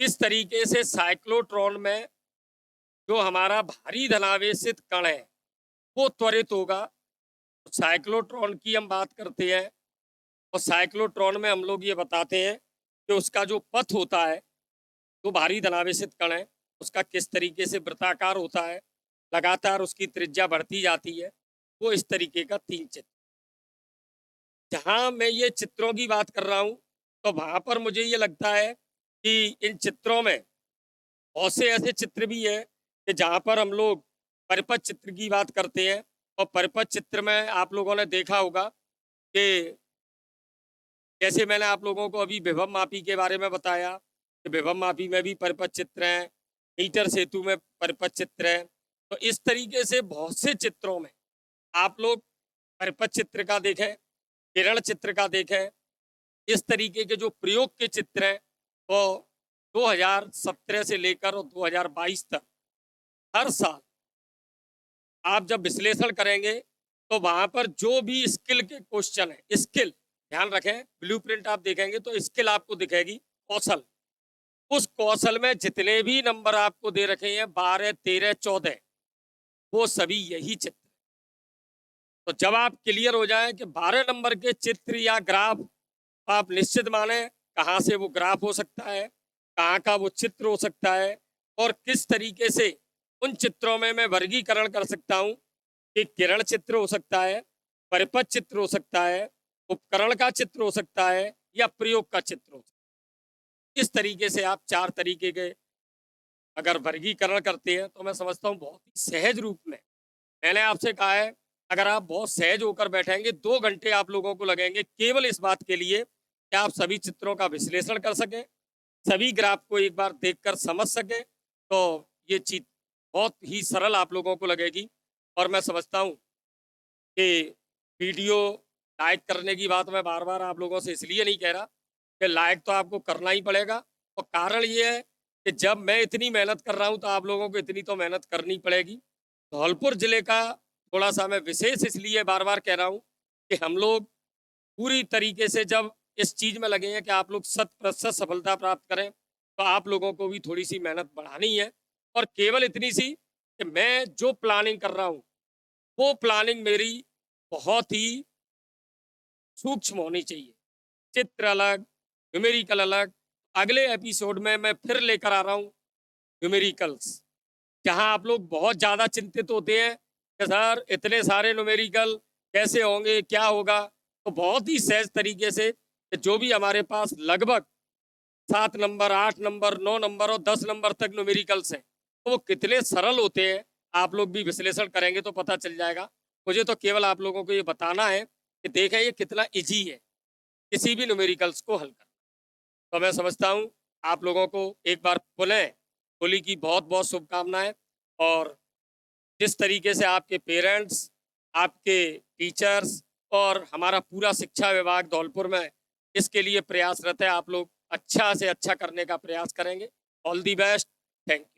किस तरीके से साइक्लोट्रॉन में जो हमारा भारी धनावेशित कण है वो त्वरित होगा। तो साइक्लोट्रॉन की हम बात करते हैं और साइक्लोट्रॉन में हम लोग ये बताते हैं कि उसका जो पथ होता है, जो भारी धनावेशित कण है, उसका किस तरीके से वृत्ताकार होता है, लगातार उसकी त्रिज्या बढ़ती जाती है। वो इस तरीके का 3 चित्र। जहाँ मैं ये चित्रों की बात कर रहा हूँ तो वहाँ पर मुझे ये लगता है कि इन चित्रों में बहुत से ऐसे चित्र भी हैं कि जहाँ पर हम लोग परिपथ चित्र की बात करते हैं। और परिपथ चित्र में आप लोगों ने देखा होगा कि जैसे मैंने आप लोगों को अभी विभव मापी के बारे में बताया कि विभव मापी में भी परिपथ चित्र हैं, मीटर सेतु में परिपथ चित्र है। तो इस तरीके से बहुत से चित्रों में आप लोग परिपथ चित्र का देखें, किरण चित्र का देखें। इस तरीके के जो प्रयोग के चित्र हैं वो 2017 से लेकर 2022 तक हर साल आप जब विश्लेषण करेंगे तो वहां पर जो भी स्किल के क्वेश्चन है, स्किल ध्यान रखें, ब्लूप्रिंट आप देखेंगे तो स्किल आपको दिखेगी, कौशल। उस कौशल में जितने भी नंबर आपको दे रखे हैं 12, 13, 14, वो सभी यही चित्र। तो जब आप क्लियर हो जाए कि 12 नंबर के चित्र या ग्राफ, आप निश्चित माने कहाँ से वो ग्राफ हो सकता है, कहाँ का वो चित्र हो सकता है, और किस तरीके से उन चित्रों में मैं वर्गीकरण कर सकता हूँ कि किरण चित्र हो सकता है, परिपथ चित्र हो सकता है, उपकरण का चित्र हो सकता है, या प्रयोग का चित्र हो सकता है। इस तरीके से आप 4 तरीके के अगर वर्गीकरण करते हैं तो मैं समझता हूँ बहुत ही सहज रूप में। मैंने आपसे कहा है, अगर आप बहुत सहज होकर बैठेंगे 2 घंटे आप लोगों को लगेंगे केवल इस बात के लिए कि आप सभी चित्रों का विश्लेषण कर सकें, सभी ग्राफ को एक बार देखकर समझ सकें। तो ये चीज बहुत ही सरल आप लोगों को लगेगी। और मैं समझता हूँ कि वीडियो लाइक करने की बात मैं बार बार आप लोगों से इसलिए नहीं कह रहा कि लाइक तो आपको करना ही पड़ेगा, और कारण ये है कि जब मैं इतनी मेहनत कर रहा हूँ तो आप लोगों को इतनी तो मेहनत करनी पड़ेगी। धौलपुर जिले का थोड़ा सा मैं विशेष इसलिए बार बार कह रहा हूँ कि हम लोग पूरी तरीके से जब इस चीज में लगे हैं कि आप लोग 100% सफलता प्राप्त करें, तो आप लोगों को भी थोड़ी सी मेहनत बढ़ानी है। और केवल इतनी सी कि मैं जो प्लानिंग कर रहा हूँ वो प्लानिंग मेरी बहुत ही सूक्ष्म होनी चाहिए। चित्र अलग, न्यूमेरिकल अलग। अगले एपिसोड में मैं फिर लेकर आ रहा हूँ न्यूमेरिकल्स, जहां आप लोग बहुत ज्यादा चिंतित होते हैं कि सर इतने सारे न्यूमेरिकल कैसे होंगे, क्या होगा। तो बहुत ही सहज तरीके से कि जो भी हमारे पास लगभग 7 नंबर, 8 नंबर, 9 नंबर और 10 नंबर तक न्यूमेरिकल्स हैं, तो वो कितने सरल होते हैं आप लोग भी विश्लेषण करेंगे तो पता चल जाएगा। मुझे तो केवल आप लोगों को ये बताना है कि देखें ये कितना इजी है किसी भी न्यूमेरिकल्स को हल करना। तो मैं समझता हूँ आप लोगों को एक बार पुनः होली की बहुत बहुत शुभकामनाएं। और जिस तरीके से आपके पेरेंट्स, आपके टीचर्स और हमारा पूरा शिक्षा विभाग धौलपुर में इसके लिए प्रयासरत है, आप लोग अच्छा से अच्छा करने का प्रयास करेंगे। All the best. Thank you.